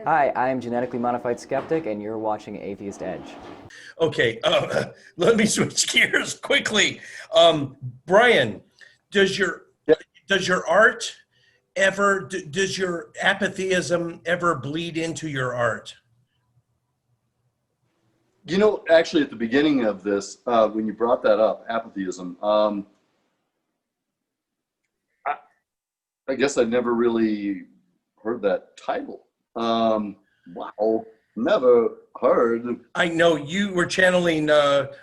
Hi, I'm Genetically Modified Skeptic, and you're watching Atheist Edge. Okay, let me switch gears quickly. Brian, does your Yeah. does your art ever does your apatheism ever bleed into your art? Actually, at the beginning of this, when you brought that up, apatheism, I guess I'd never really heard that title. Wow, never heard. I know you were channeling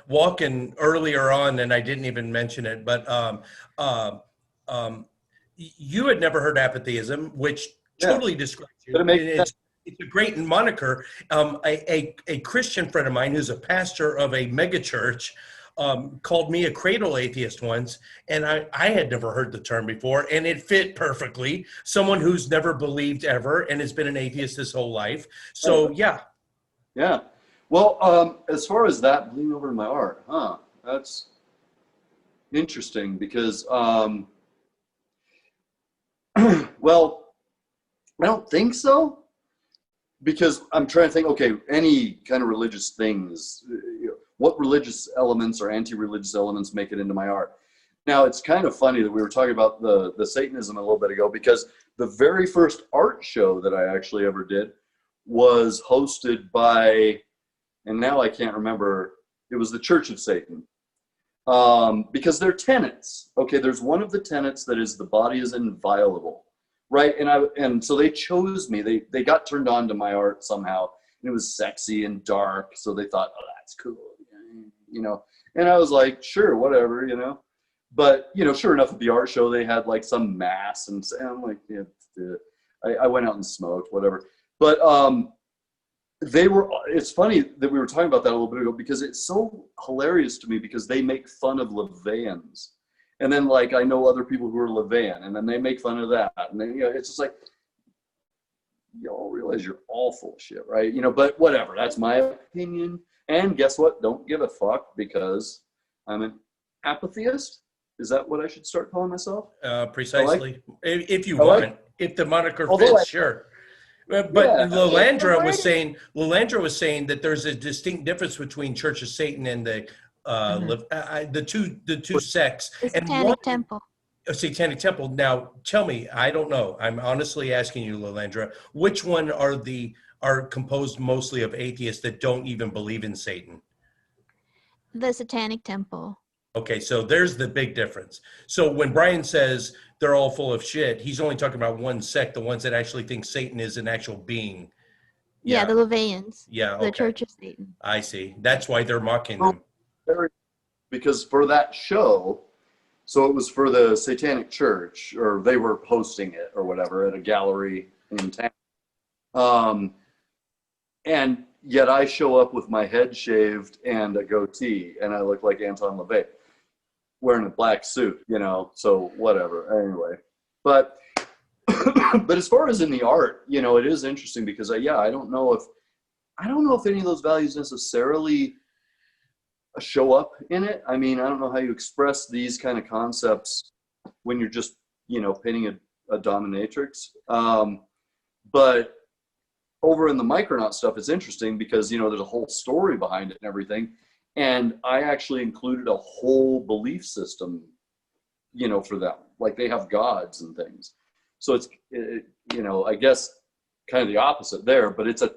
Walken earlier on, and I didn't even mention it, but um, you had never heard apatheism, which Yeah, totally describes you. but it makes sense. It's a great moniker. A Christian friend of mine who's a pastor of a megachurch called me a cradle atheist once, and I had never heard the term before, and it fit perfectly. Someone who's never believed ever and has been an atheist his whole life. So yeah. Yeah. Well, as far as that bleeding over in my art, that's interesting because, well, I don't think so. Because I'm trying to think, okay, any kind of religious things, what religious elements or anti-religious elements make it into my art? Now, it's kind of funny that we were talking about the Satanism a little bit ago, because the very first art show that I actually ever did was hosted by, and now I can't remember, it was the Church of Satan. Because they're tenets. Okay, there's one of the tenets that is the body is inviolable. Right, and so they chose me. They got turned on to my art somehow, and it was sexy and dark. So they thought, oh, that's cool, And I was like, sure, whatever. But sure enough, at the art show, they had like some mass, and I'm like, yeah. I went out and smoked, whatever. But It's funny that we were talking about that a little bit ago, because it's so hilarious to me, because they make fun of LaVeyans. And then, like, I know other people who are LaVeyan, and then they make fun of that. And then, it's just like, y'all realize you're all full of shit, right? But whatever, that's my opinion. And guess what? Don't give a fuck, because I'm an apatheist. Is that what I should start calling myself? Precisely. If you want, if the moniker fits, sure. But Yeah. Lalandra was saying that there's a distinct difference between Church of Satan and the two sects. The Satanic Temple. A Satanic Temple. Now, tell me, I don't know. I'm honestly asking you, Lalandra, which one are composed mostly of atheists that don't even believe in Satan? The Satanic Temple. Okay, so there's the big difference. So when Brian says they're all full of shit, he's only talking about one sect, the ones that actually think Satan is an actual being. Yeah, the LaVeyans. Yeah, The Church of Satan. I see. That's why they're mocking them. Because for that show, so it was for the Satanic Church, or they were hosting it or whatever at a gallery in town. And yet I show up with my head shaved and a goatee, and I look like Anton LaVey wearing a black suit, so whatever. Anyway, but but as far as in the art, it is interesting, because I don't know if any of those values necessarily show up in it. I mean, I don't know how you express these kind of concepts when you're just painting a dominatrix. But over in the Micronaut stuff, it's interesting because there's a whole story behind it and everything, and I actually included a whole belief system for them, like they have gods and things. So it's I guess kind of the opposite there, but it's a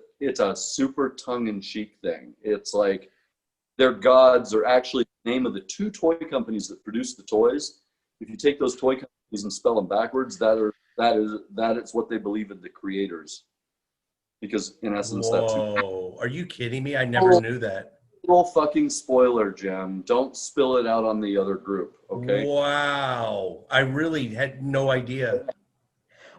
super tongue-in-cheek thing. It's like their gods are actually the name of the two toy companies that produce the toys. If you take those toy companies and spell them backwards, that is what they believe in the creators. Because in essence, Whoa, are you kidding me? I never knew that. Little fucking spoiler, Jim. Don't spill it out on the other group, okay? Wow, I really had no idea.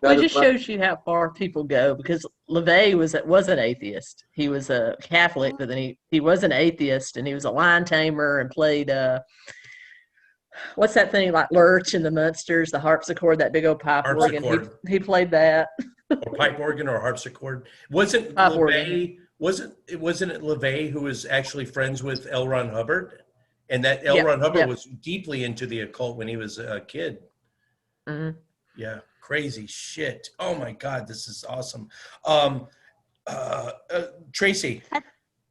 Well, it just shows you how far people go, because LaVey was an atheist. He was a Catholic, but then he was an atheist, and he was a lion tamer and played what's that thing like Lurch and the Munsters, the harpsichord, that big old pipe organ. He played that. Or pipe organ or harpsichord. Wasn't LaVey who was actually friends with L. Ron Hubbard? And that L. Ron Hubbard was deeply into the occult when he was a kid. Mm-hmm. Yeah. Crazy shit. Oh my God, this is awesome. Tracy.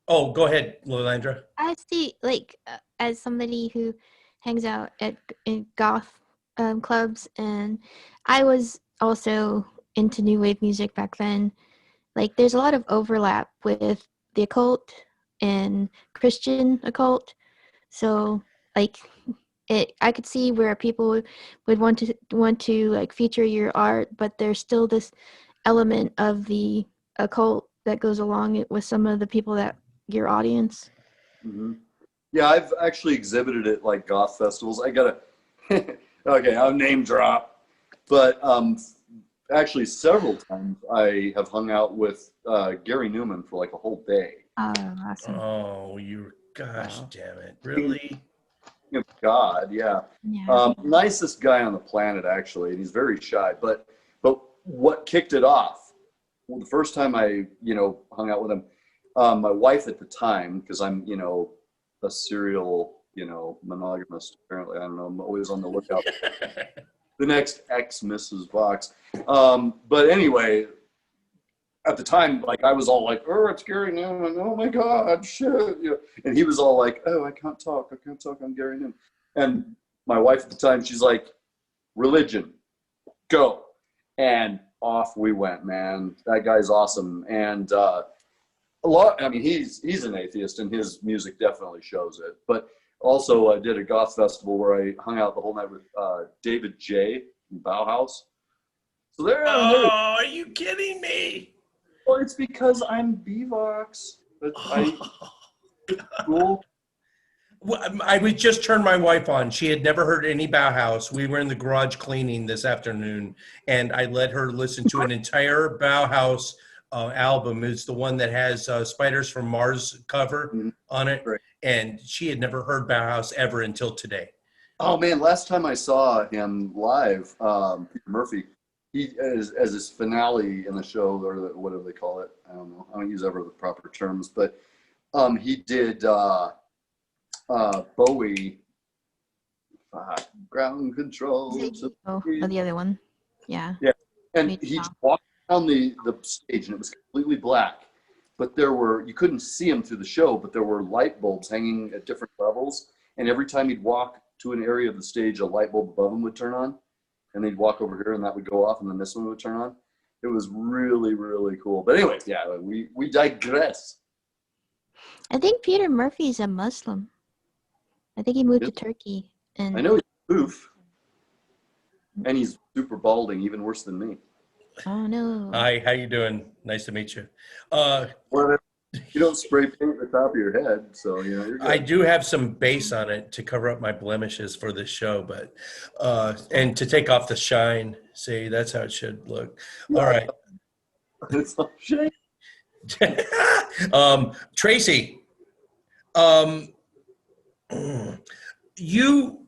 Oh, go ahead, Lilandra. I see, like, as somebody who hangs out in goth clubs, and I was also into new wave music back then. Like, there's a lot of overlap with the occult and Christian occult. So, like, I could see where people would want to like feature your art, but there's still this element of the occult that goes along with some of the people that your audience. Mm-hmm. Yeah, I've actually exhibited at like goth festivals. I gotta, okay, I'll name drop, but actually several times I have hung out with Gary Newman for like a whole day. Oh, awesome. Oh, gosh, Wow. damn it. Really? God, yeah. Yeah. Nicest guy on the planet, actually, and he's very shy. But what kicked it off? Well, the first time I hung out with him, my wife at the time, because I'm a serial monogamist. Apparently, I don't know. I'm always on the lookout. The next ex Mrs. Vox. But anyway, at the time, like I was all like, "Oh, it's Gary Newman! Oh my God, shit!" And he was all like, "Oh, I can't talk. I'm Gary Newman." And my wife at the time, she's like, "Religion, go!" And off we went, man. That guy's awesome, and a lot. I mean, he's an atheist, and his music definitely shows it. But also, I did a goth festival where I hung out the whole night with David J. from Bauhaus. So there. Oh, are you kidding me? Well, it's because I'm Bevox. But cool. Well, I would just turn my wife on. She had never heard any Bauhaus. We were in the garage cleaning this afternoon, and I let her listen to an entire Bauhaus album. It's the one that has Spiders from Mars cover on it, Right. and she had never heard Bauhaus ever until today. Oh man, last time I saw him live, Peter Murphy, he as his finale in the show, or whatever they call it. I don't know. I don't use ever the proper terms, but he did Bowie, Ground Control. The other one. Yeah. Yeah, and Me he too. walked down the stage, and it was completely black. But you couldn't see him through the show, but there were light bulbs hanging at different levels. And every time he'd walk to an area of the stage, a light bulb above him would turn on. And they'd walk over here, and that would go off, and then this one would turn on. It was really, really cool. But anyway, yeah, we digress. I think Peter Murphy's a Muslim. I think he moved to Yep. Turkey. And I know he's poof, and he's super balding, even worse than me. oh no. Hi, how you doing? Nice to meet you. Well, you don't spray paint the top of your head, so you're good. I do have some base on it to cover up my blemishes for this show, but and to take off the shine. See, that's how it should look. All right. It's no shame. Tracy, you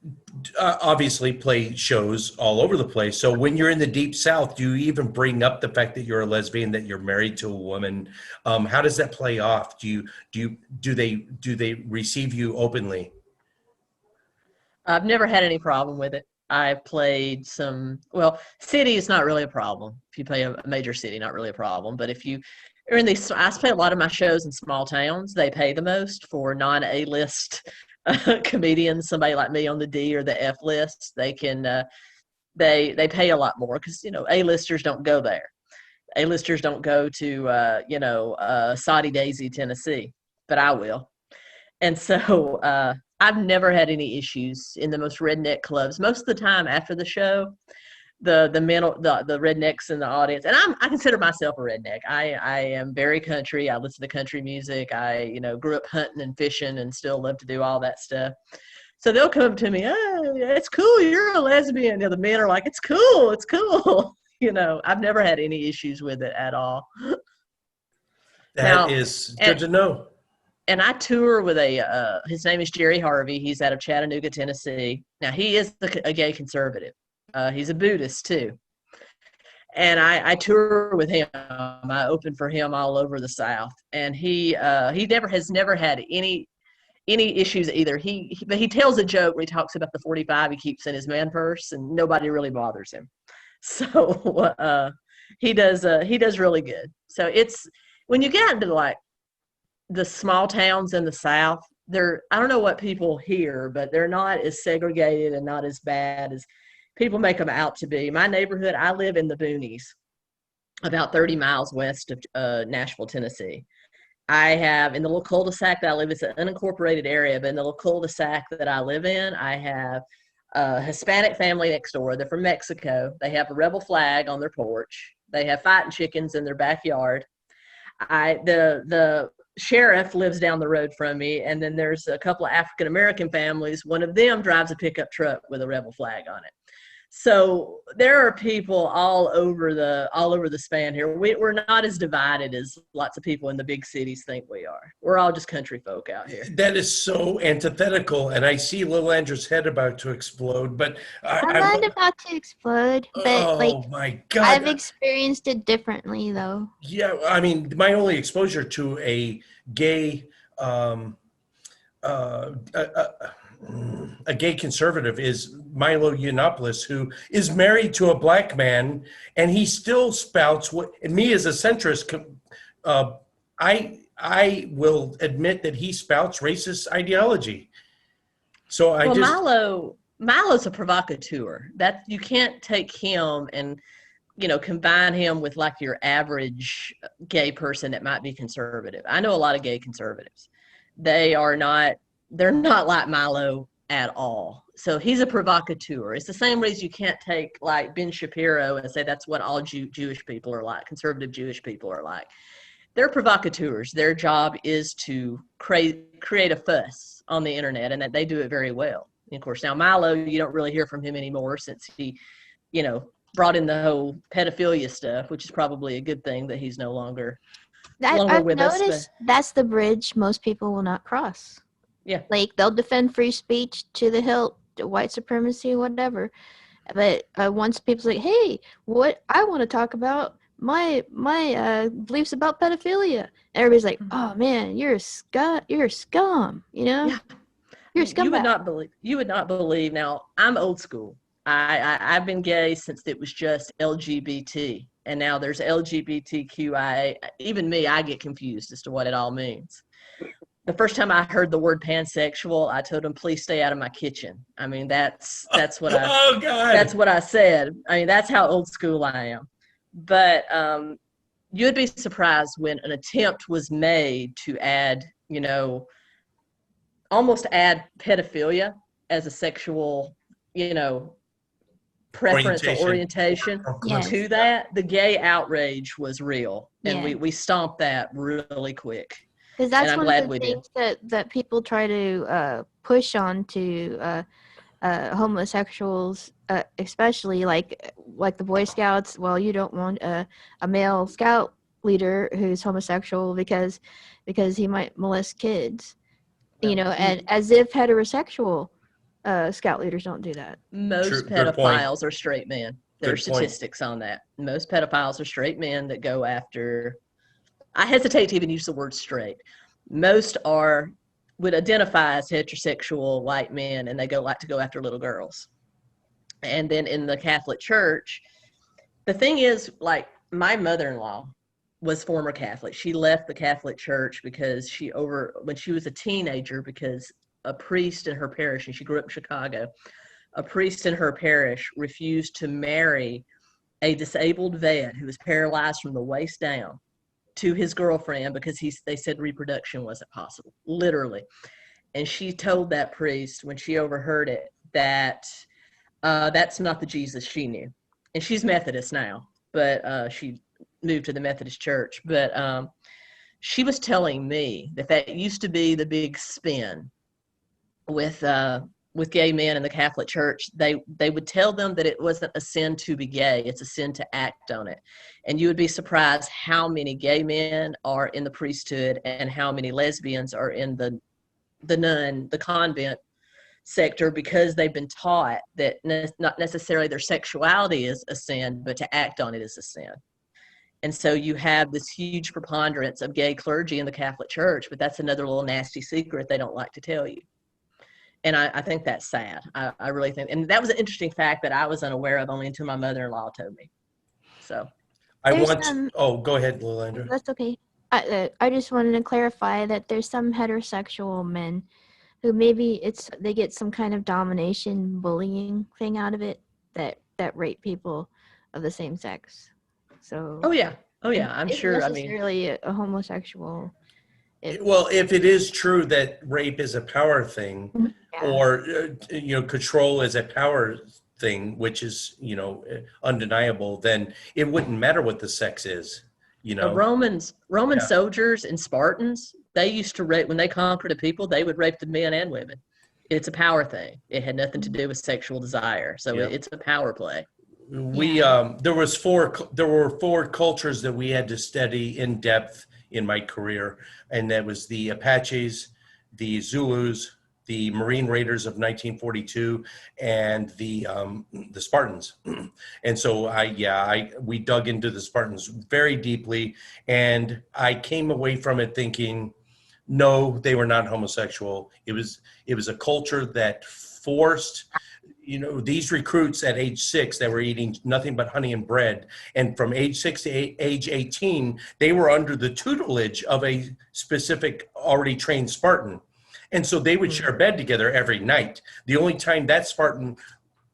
obviously play shows all over the place. So when you're in the Deep South, do you even bring up the fact that you're a lesbian, that you're married to a woman? How does that play off? Do they receive you openly? I've never had any problem with it. I've played city is not really a problem. If you play a major city, not really a problem. But if you are in these, I play a lot of my shows in small towns. They pay the most for non-A-list comedians. Somebody like me on the D or the F list, they can they pay a lot more because A-listers don't go there. A-listers don't go to Soddy Daisy, Tennessee, but I will. And so I've never had any issues in the most redneck clubs. Most of the time after the show, the rednecks in the audience, and I consider myself a redneck. I am very country. I listen to country music. I grew up hunting and fishing and still love to do all that stuff. So they'll come to me, "Oh, it's cool, you're a lesbian." The men are like, "It's cool, it's cool." I've never had any issues with it at all. That is good to know. And I tour with his name is Jerry Harvey. He's out of Chattanooga, Tennessee. Now, he is a gay conservative. He's a Buddhist, too. And I tour with him. I open for him all over the South. And he has never had any issues either. But he tells a joke where he talks about the 45 he keeps in his man purse, and nobody really bothers him. So he does really good. So when you get into like the small towns in the South, I don't know what people hear, but they're not as segregated and not as bad as people make them out to be. My neighborhood, I live in the boonies, about 30 miles west of Nashville, Tennessee. I have, in the little cul-de-sac that I live, it's an unincorporated area, but in the little cul-de-sac that I live in, I have a Hispanic family next door. They're from Mexico. They have a rebel flag on their porch. They have fighting chickens in their backyard. The sheriff lives down the road from me, and then there's a couple of African American families. One of them drives a pickup truck with a rebel flag on it. So there are people all over the span here. We're not as divided as lots of people in the big cities think we are. We're all just country folk out here. That is so antithetical, and I see little Andrew's head about to explode. But I'm not about to explode, but oh my God, I've experienced it differently though. Yeah, I mean, my only exposure to a gay a gay conservative is Milo Yiannopoulos, who is married to a black man, and he still spouts what, and me as a centrist, I will admit that he spouts racist ideology. So Milo's a provocateur. That you can't take him and combine him with like your average gay person that might be conservative. I know a lot of gay conservatives. They're not like Milo at all. So he's a provocateur. It's the same reason you can't take like Ben Shapiro and say that's what all Jewish people are like, conservative Jewish people are like. They're provocateurs. Their job is to create a fuss on the internet, and that they do it very well. And of course, now Milo, you don't really hear from him anymore since he, brought in the whole pedophilia stuff, which is probably a good thing that he's no longer with us. I've noticed that's the bridge most people will not cross. Yeah. Like they'll defend free speech to the hilt, white supremacy, whatever. But once people's like, hey, what I want to talk about my beliefs about pedophilia. Everybody's like, oh man, you're a scum, you're a scum, Yeah. You're a scumbag. You would not believe. Now, I'm old school. I've been gay since it was just LGBT. And now there's LGBTQIA. Even me, I get confused as to what it all means. The first time I heard the word pansexual, I told him, please stay out of my kitchen. I mean, that's what that's what I said. I mean, that's how old school I am. But you'd be surprised when an attempt was made to add, almost add pedophilia as a sexual, preference or orientation to that. The gay outrage was real, and we stomped that really quick. Because that's one of the things that people try to push on to homosexuals, especially like the Boy Scouts. Well, you don't want a male scout leader who's homosexual because he might molest kids, and as if heterosexual scout leaders don't do that. Most pedophiles are straight men. There are statistics on that. Most pedophiles are straight men that go after. I hesitate to even use the word straight. Most would identify as heterosexual white men, and they like to go after little girls. And then in the Catholic Church, the thing is, like, my mother-in-law was former Catholic. She left the Catholic Church because when she was a teenager, because a priest in her parish, and she grew up in Chicago, a priest in her parish refused to marry a disabled vet who was paralyzed from the waist down to his girlfriend because they said reproduction wasn't possible, literally. And she told that priest when she overheard it that that's not the Jesus she knew. And she's Methodist now, but she moved to the Methodist Church. But she was telling me that used to be the big spin with gay men in the Catholic Church. They would tell them that it wasn't a sin to be gay, it's a sin to act on it. And you would be surprised how many gay men are in the priesthood and how many lesbians are in the convent sector, because they've been taught that not necessarily their sexuality is a sin, but to act on it is a sin. And so you have this huge preponderance of gay clergy in the Catholic Church, but that's another little nasty secret they don't like to tell you. And I think that's sad. I really think, and that was an interesting fact that I was unaware of only until my mother-in-law told me. So go ahead, Lil Andrew. That's okay. I just wanted to clarify that there's some heterosexual men who maybe they get some kind of domination bullying thing out of it that rape people of the same sex. So Oh yeah, I'm it's sure. I mean, necessarily a homosexual. Well, if it is true that rape is a power thing, Yeah. or control is a power thing, which is undeniable, then it wouldn't matter what the sex is. Roman Yeah. soldiers and Spartans, they used to rape when they conquered a people. They would rape the men and women. It's a power thing. It had nothing to do with sexual desire. So Yeah. it's a power play. There were four cultures that we had to study in depth in my career, and that was the Apaches, the Zulus, the Marine Raiders of 1942, and the Spartans. And so we dug into the Spartans very deeply, and I came away from it thinking, no, they were not homosexual. It was a culture that forced these recruits at age 6 that were eating nothing but honey and bread. And from age 6 to age 18, they were under the tutelage of a specific already trained Spartan. And so they would share a bed together every night. The only time that Spartan,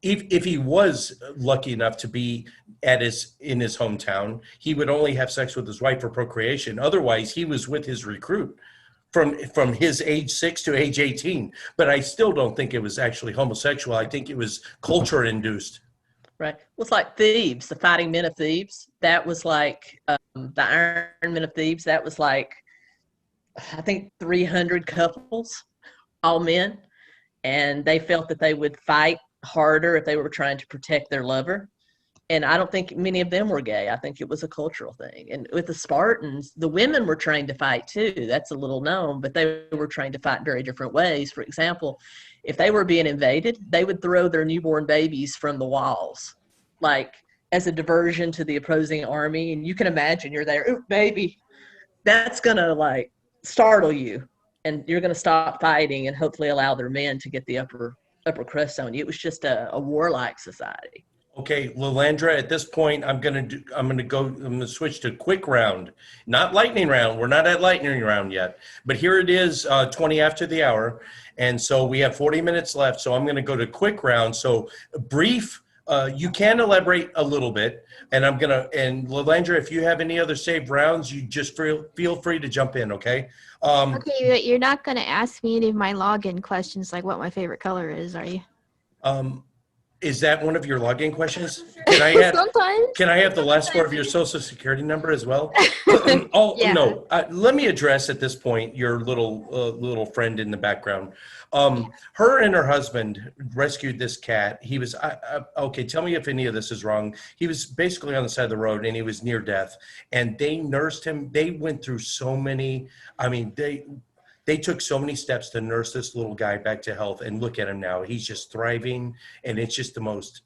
if he was lucky enough to be in his hometown, he would only have sex with his wife for procreation. Otherwise, he was with his recruit from his age 6 to age 18. But I still don't think it was actually homosexual. I think it was culture induced. Right. Well, it's like Thebes, the Fighting Men of Thebes. That was like the Iron Men of Thebes. That was like, I think, 300 couples, all men. And they felt that they would fight harder if they were trying to protect their lover. And I don't think many of them were gay. I think it was a cultural thing. And with the Spartans, the women were trained to fight too. That's a little known, but they were trained to fight in very different ways. For example, if they were being invaded, they would throw their newborn babies from the walls, like as a diversion to the opposing army. And you can imagine you're there, ooh, baby, that's going to like startle you. And you're going to stop fighting and hopefully allow their men to get the upper crust on you. It was just a warlike society. Okay, Lalandra, at this point, I'm gonna switch to quick round, not lightning round. We're not at lightning round yet, but here it is, 20 after the hour. And so we have 40 minutes left. So I'm gonna go to quick round. So brief, you can elaborate a little bit, and Lalandra, if you have any other saved rounds, you just feel free to jump in, okay? Okay, but you're not going to ask me any of my login questions like what my favorite color is, are you? Is that one of your login questions? Sometimes. Can I have the last four of your social security number as well? Yeah. No. Let me address at this point your little friend in the background. Her and her husband rescued this cat. He was okay. Tell me if any of this is wrong. He was basically on the side of the road and he was near death. And they nursed him. They went through so many. I mean, they took so many steps to nurse this little guy back to health, and look at him now. He's just thriving, and it's the most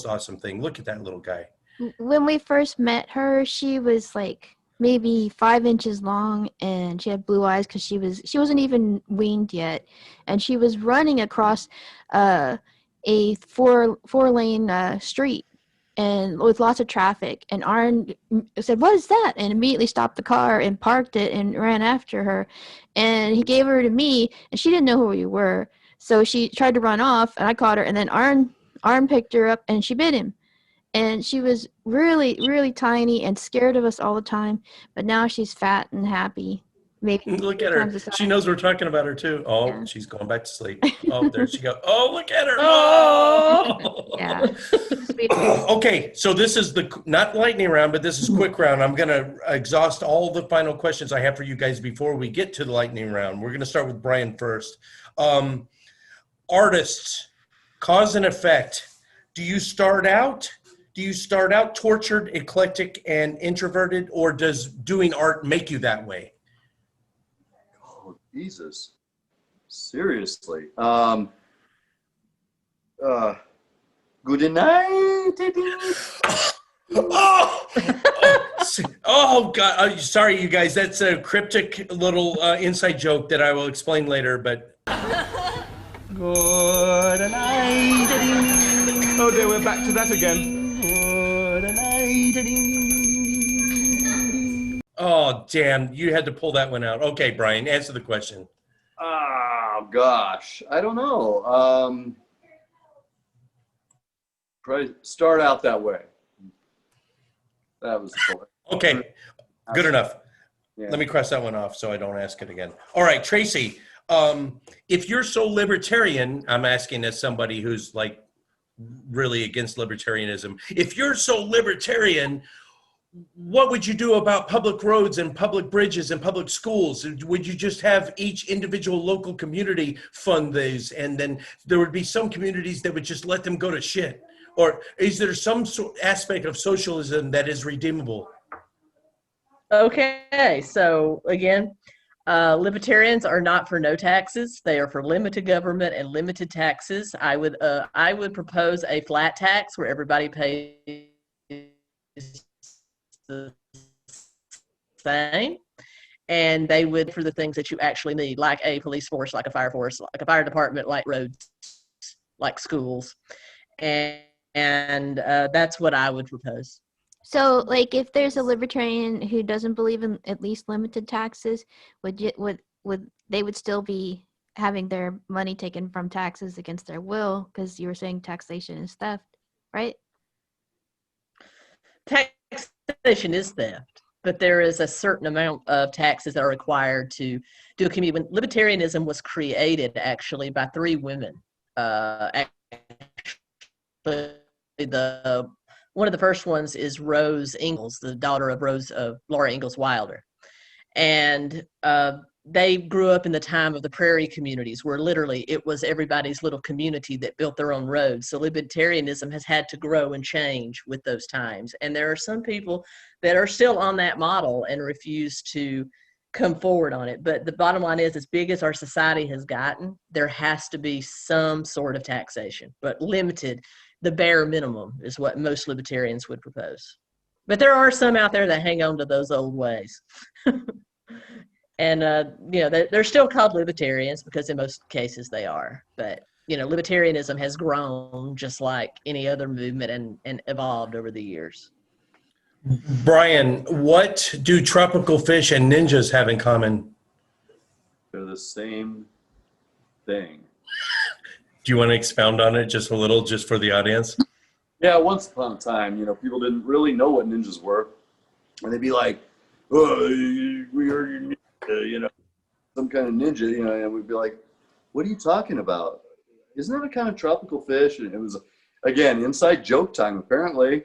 awesome thing. Look at that little guy. When we first met her, she was like maybe 5 inches long, and she had blue eyes because she wasn't even weaned yet, and she was running across a four-lane street and with lots of traffic, and Arn said, "What is that?" and immediately stopped the car and parked it and ran after her, and he gave her to me, and she didn't know who we were, so she tried to run off, and I caught her, and then Arn picked her up and she bit him, and she was really, really tiny and scared of us all the time, but now she's fat and happy. Maybe look at her. She knows we're talking about her too. Oh, yeah. She's going back to sleep. Oh, there she goes. Oh, look at her. Oh, yeah. Okay, so this is not lightning round, but this is quick round. I'm going to exhaust all the final questions I have for you guys before we get to the lightning round. We're going to start with Brian first. Artists, cause and effect. Do you start out tortured, eclectic, and introverted, or does doing art make you that way? Jesus, seriously. Good night. Oh God! Sorry, you guys. That's a cryptic little inside joke that I will explain later. But good night. Oh dear, we're back to that again. Good night. Oh, damn, you had to pull that one out. Okay, Brian, answer the question. Oh, gosh. I don't know. Try start out that way. That was Okay, good enough. Yeah. Let me cross that one off so I don't ask it again. All right, Tracy, if you're so libertarian, I'm asking as somebody who's like really against libertarianism. If you're so libertarian, what would you do about public roads and public bridges and public schools? Would you just have each individual local community fund these, and then there would be some communities that would just let them go to shit? Or is there some aspect of socialism that is redeemable? Okay, so again, libertarians are not for no taxes. They are for limited government and limited taxes. I would propose a flat tax where everybody pays the same, and they would for the things that you actually need, like a police force, like a fire force, like a fire department, like roads, like schools, and that's what I would propose. So, like, if there's a libertarian who doesn't believe in at least limited taxes, would they would still be having their money taken from taxes against their will? Because you were saying taxation is theft, right? Taxation is theft, but there is a certain amount of taxes that are required to do a community. When libertarianism was created, actually, by three women, one of the first ones is Rose Ingalls, the daughter of Laura Ingalls Wilder. And they grew up in the time of the prairie communities where literally it was everybody's little community that built their own roads. So libertarianism has had to grow and change with those times. And there are some people that are still on that model and refuse to come forward on it. But the bottom line is, as big as our society has gotten, there has to be some sort of taxation, but limited. The bare minimum is what most libertarians would propose. But there are some out there that hang on to those old ways. And, they're still called libertarians because in most cases they are. But, libertarianism has grown just like any other movement and evolved over the years. Brian, what do tropical fish and ninjas have in common? They're the same thing. Do you want to expound on it just a little, just for the audience? Yeah, once upon a time, people didn't really know what ninjas were. And they'd be like, oh, we are ninja, some kind of ninja, and we'd be like, what are you talking about? Isn't that a kind of tropical fish? And it was, again, inside joke time, apparently.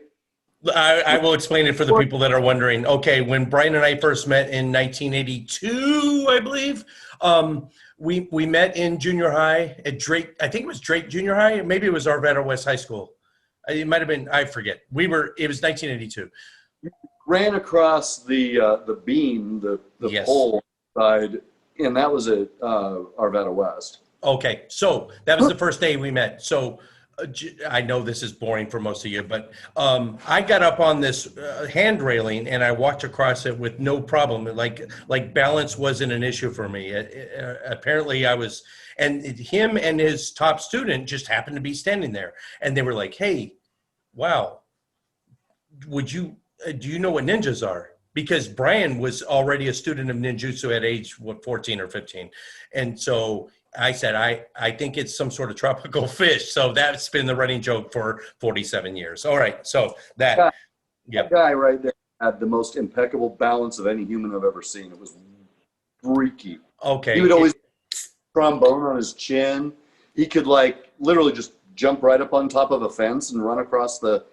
I will explain it for the people that are wondering. Okay, when Brian and I first met in 1982, I believe, we met in junior high at Drake. I think it was Drake Junior High. Maybe it was Arvada West High School. It might have been. I forget. It was 1982. Ran across the beam, the Yes. pole side, and that was at Arvada West. Okay, so that was the first day we met. So I know this is boring for most of you, but I got up on this hand railing and I walked across it with no problem. Like balance wasn't an issue for me. Apparently I was, and him and his top student just happened to be standing there, and they were like, "Hey, wow, do you know what ninjas are?" Because Brian was already a student of ninjutsu at age 14 or 15, and so I said, I think it's some sort of tropical fish. So that's been the running joke for 47 years. All right. So that guy right there had the most impeccable balance of any human I've ever seen. It was freaky. Okay. He would always trombone on his chin. He could literally just jump right up on top of a fence and run across the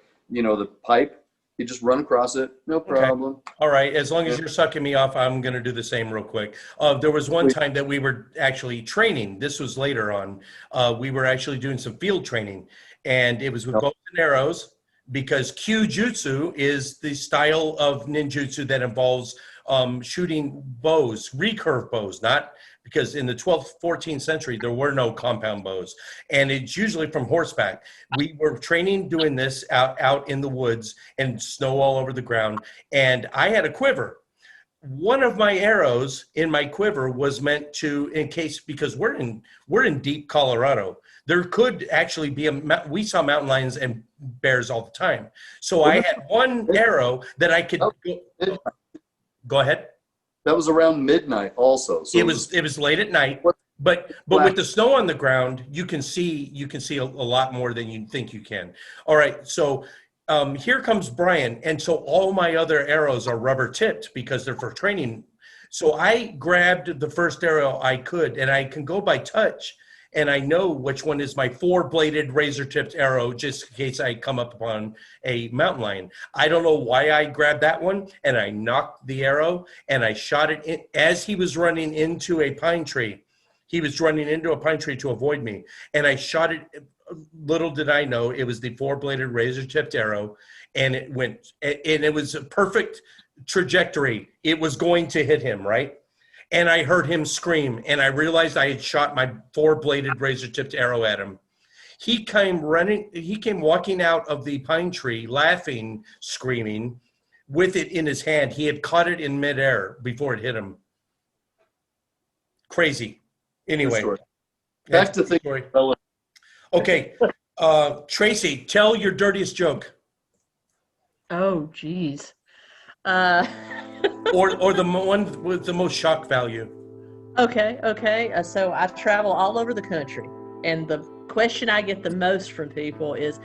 pipe. He'd just run across it. No problem. Okay. All right. As long as you're sucking me off, I'm going to do the same real quick. There was one time that we were actually training. This was later on. We were actually doing some field training, and it was with bows and arrows, because Kyujutsu is the style of ninjutsu that involves shooting bows, recurve bows, not because in the 12th, 14th century, there were no compound bows, and it's usually from horseback. We were training doing this out in the woods and snow all over the ground, and I had a quiver. One of my arrows in my quiver was meant to, in case, because we're in deep Colorado, there could actually be we saw mountain lions and bears all the time. So I had one arrow that I could go ahead. That was around midnight also. So it was late at night, but with the snow on the ground, you can see a lot more than you think you can. All right, so here comes Brian, and so all my other arrows are rubber tipped because they're for training. So I grabbed the first arrow I could, and I can go by touch, and I know which one is my 4-bladed razor-tipped arrow, just in case I come up upon a mountain lion. I don't know why I grabbed that one, and I knocked the arrow, and I shot it in, as he was running into a pine tree. He was running into a pine tree to avoid me, and I shot it. Little did I know it was the 4-bladed razor-tipped arrow, and it went, and it was a perfect trajectory. It was going to hit him, right? And I heard him scream, and I realized I had shot my 4-bladed razor-tipped arrow at him. He came walking out of the pine tree, laughing, screaming, with it in his hand. He had caught it in midair before it hit him. Crazy. Anyway. Back to think. Okay. Tracy, tell your dirtiest joke. Oh, geez. Or the one with the most shock value. Okay. So I travel all over the country, and the question I get the most from people is,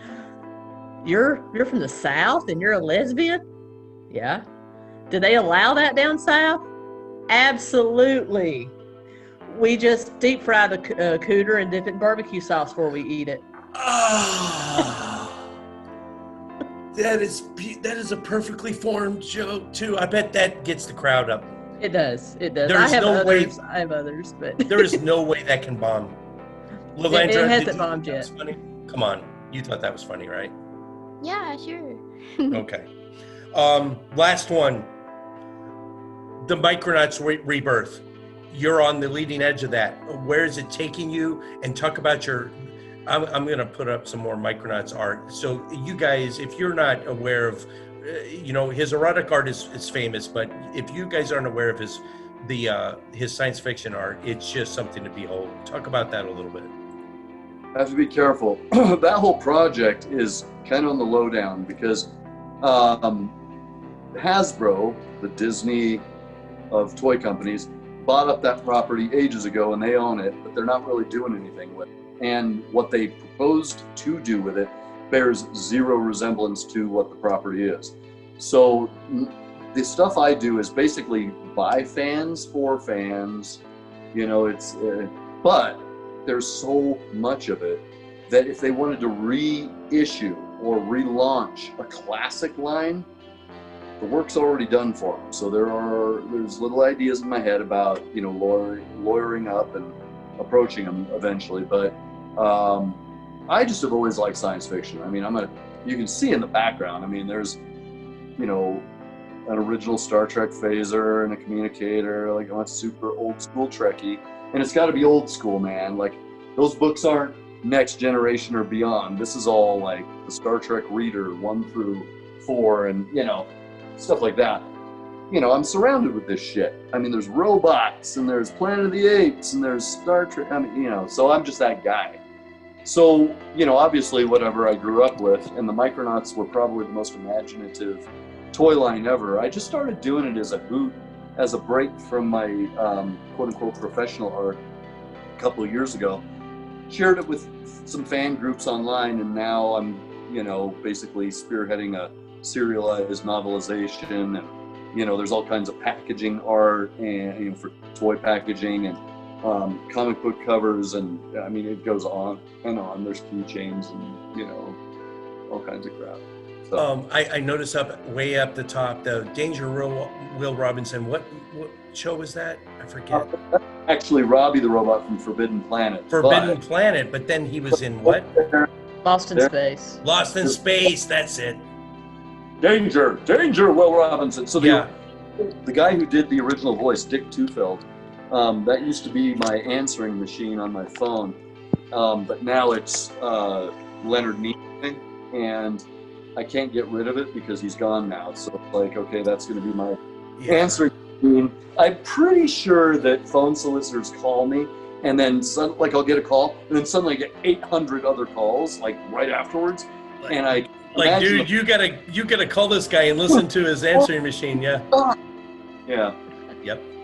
"You're from the South and you're a lesbian?" Yeah. Do they allow that down south? Absolutely. We just deep fry the cooter and dip it in barbecue sauce before we eat it. That is a perfectly formed joke too. I bet that gets the crowd up. It does. There's I have others, but there is no way that can bomb. It hasn't bombed yet. Funny? Come on, you thought that was funny, right? Yeah, sure. Okay. Last one. The Micronauts Rebirth. You're on the leading edge of that. Where is it taking you? And talk about your. I'm going to put up some more Micronauts art. So you guys, if you're not aware of, his erotic art is famous, but if you guys aren't aware of his science fiction art, it's just something to behold. Talk about that a little bit. I have to be careful. That whole project is kind of on the lowdown because Hasbro, the Disney of toy companies, bought up that property ages ago and they own it, but they're not really doing anything with it. And what they proposed to do with it bears zero resemblance to what the property is. So the stuff I do is basically by fans for fans. But there's so much of it that if they wanted to reissue or relaunch a classic line, the work's already done for them. So there's little ideas in my head about lawyering up and approaching them eventually, but I just have always liked science fiction. I mean, you can see in the background, I mean, there's an original Star Trek phaser and a communicator, like I'm a super old school Trekkie, and it's got to be old school, man. Like those books aren't Next Generation or beyond. This is all like the Star Trek Reader 1 through 4 and stuff like that. I'm surrounded with this shit. I mean, there's robots and there's Planet of the Apes and there's Star Trek. I mean, so I'm just that guy. So, obviously whatever I grew up with, and the Micronauts were probably the most imaginative toy line ever. I just started doing it as a hoot, as a break from my quote unquote professional art a couple of years ago. Shared it with some fan groups online, and now I'm, basically spearheading a serialized novelization, and there's all kinds of packaging art and for toy packaging and comic book covers, and I mean it goes on and on. There's keychains and all kinds of crap. So, I noticed way up the top the Danger Will Robinson. What show was that? I forget. Actually, Robbie the Robot from Forbidden Planet. Planet, but then he was in what? Lost in Space. Lost in Space. That's it. Danger, Will Robinson. So the guy who did the original voice, Dick Tufeld, that used to be my answering machine on my phone, but now it's Leonard Nimoy, and I can't get rid of it because he's gone now. So it's like, okay, that's going to be my answering machine. I'm pretty sure that phone solicitors call me, and then I'll get a call, and then suddenly I get 800 other calls like right afterwards, and I. Like, dude, you gotta call this guy and listen to his answering machine, yeah. Yeah. Yep.